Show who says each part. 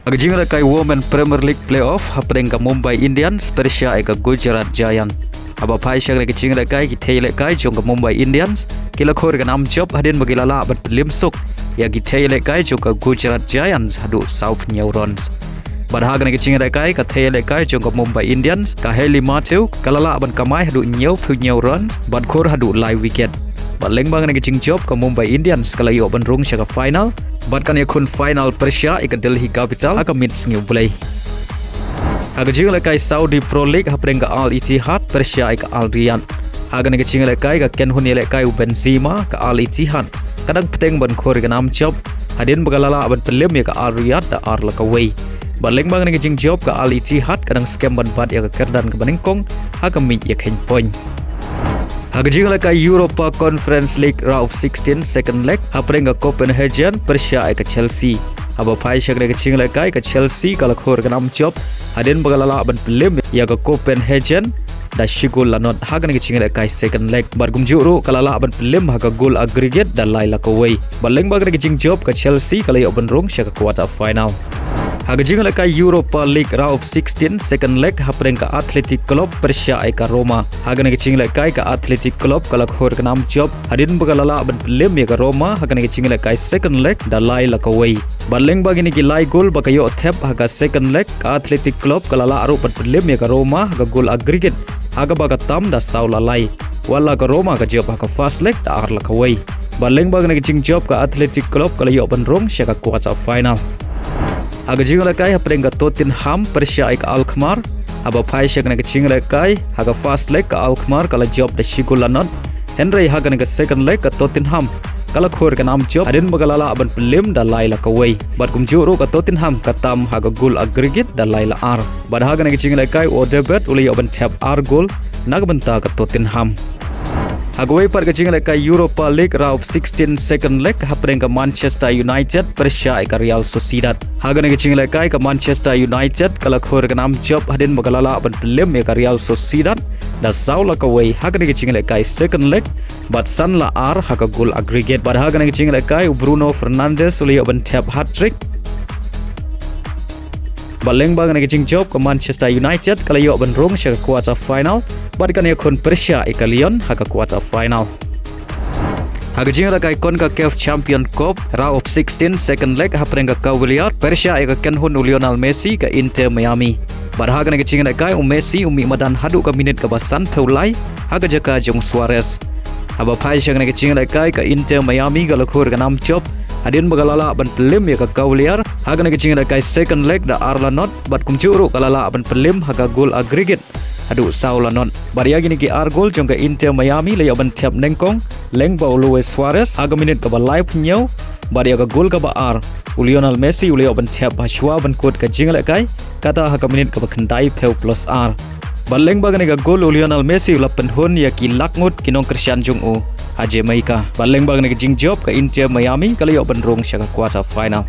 Speaker 1: Agajing kai Women Premier League Playoff hapeng ka Mumbai Indians Persia ka Gujarat Giant. Aba pai syang gajing kai ki thele kai jong ka Mumbai Indians kila khor ka nam job hadin bagilala bat Liem suk ya ki thele kai jong ka Gujarat Giants hadu South Neurons. Badhag na gajing kai ka thele kai jong ka Mumbai Indians ka Heli Matthew kalala ban kamai hadu nyau phu runs bad khor hadu live wicket. Bad lengbang na gajing job ka Mumbai Indians kalayo ban rung sya ka final. Bad kan yakun final Persia ika Delhi Capital aka mit sngiu bulai. Agajing kai Saudi Pro League hapeng ka Al Ittihad Persia ika Al Riyadh. Hagan gajing kai ka Kynhun kai Benzema ka Al Ittihad. Kadang peteng ban khor ka nam job hadin bagalala ban pelim ya ka Al Riyadh da Ar lakawai. Bad lengbang na gajing job ka Al Ittihad kadang scam ban bad ya ka kerdan ka banengkong aka mit ya khen point. Agajing kai Europa Conference League round of 16 second leg hapeng ka Copenhagen Persia ka Chelsea. Aba pai syang gajing kai ka Chelsea kala khor ka nam job hadin bagalala ban pelim ya ka Copenhagen da shigol lanot hagan gajing kai second leg bargum juru kalala ban pelim ha ka goal aggregate da laila kawai. Baleng bag gajing job ka Chelsea kala yo ban rung sya ka quarter final. Agajing kai Europa League round of 16 second leg hapeng ka Athletic Club Persia ka Roma. Hagan gajing kai ka Athletic Club kala khor ka nam job hadin bagalala ban pelim ya ka Roma hagan gajing kai second leg da laila kawai. Baleng bag ini ki lai goal bakayo thep haga second leg ka Athletic Club kalala aru ban pelim ya ka Roma haga goal aggregate haga baga tam da saula lai. Wala ka Roma ka job haga first leg da arla kawai. Baleng bag gajing job ka Athletic Club kala yo ban rung sya ka quarter final. Agajing kai hapeng ka Tottenham Persia ka Alkmaar. Aba pai syang gajing kai haga first leg ka Alkmaar kala job da shigulanot. Henry hagan ka second leg ka Tottenham kala khor ka nam job hadin bagalala ban pelim da laila kawai. Bad kum juru ka Tottenham katam haga goal aggregate da laila ar. Bad hagan gajing kai Odebert uli ban tap ar goal nagbanta ka Tottenham. Agawai par gajing kai Europa League round of 16 second leg hapeng ka Manchester United Persia ka Real Sociedad. Hagan gajing kai ka Manchester United kala khor ka nam job hadin bagalala ban pelim ka Real Sociedad da saula kawai. Hagan gajing kai second leg but sanla ar haga goal aggregate. Bad hagan gajing kai Bruno Fernandes uli ban tap hat trick. Baleng bang gajing job ka Manchester United kala yo ban rung sya ka quarter final. Bad kan yakun Persia ka Lyon haga quarter final. Agajing kai CONCACAF Champion Cup round of 16 second leg hapeng ka Cavalier Persia ka Kynhun Lionel Messi ka Inter Miami. Bad hagan gajing kai Messi umi madan hadu ka minit ka basan peulai haga jaka Jong Suarez. Aba pai syang gajing kai ka Inter Miami kala khor ka nam job hadin bagalala ban pelim ya ka Cavalier hagan gajing kai second leg da Arlanot bad kum juru kalala ban pelim haga goal aggregate adu saulanon. Baria gini ki ar goal jong ka Inter Miami layo ban tiap nengkong leng ba Luis Suarez aga minit ka ba live nyau baria ka goal ka ba ar Lionel Messi layo ban tiap haswa ban kot ka jingle kai kata ha ka minit ka ba khandai peu plus r. Baleng ba gani ka goal Lionel Messi la Pynhun ya ki lakngut ki Nongkyrshan Jong ha Jamaica. Baleng ba gani ka jing job ka Inter Miami kalayo ban rong sya ka quarter final.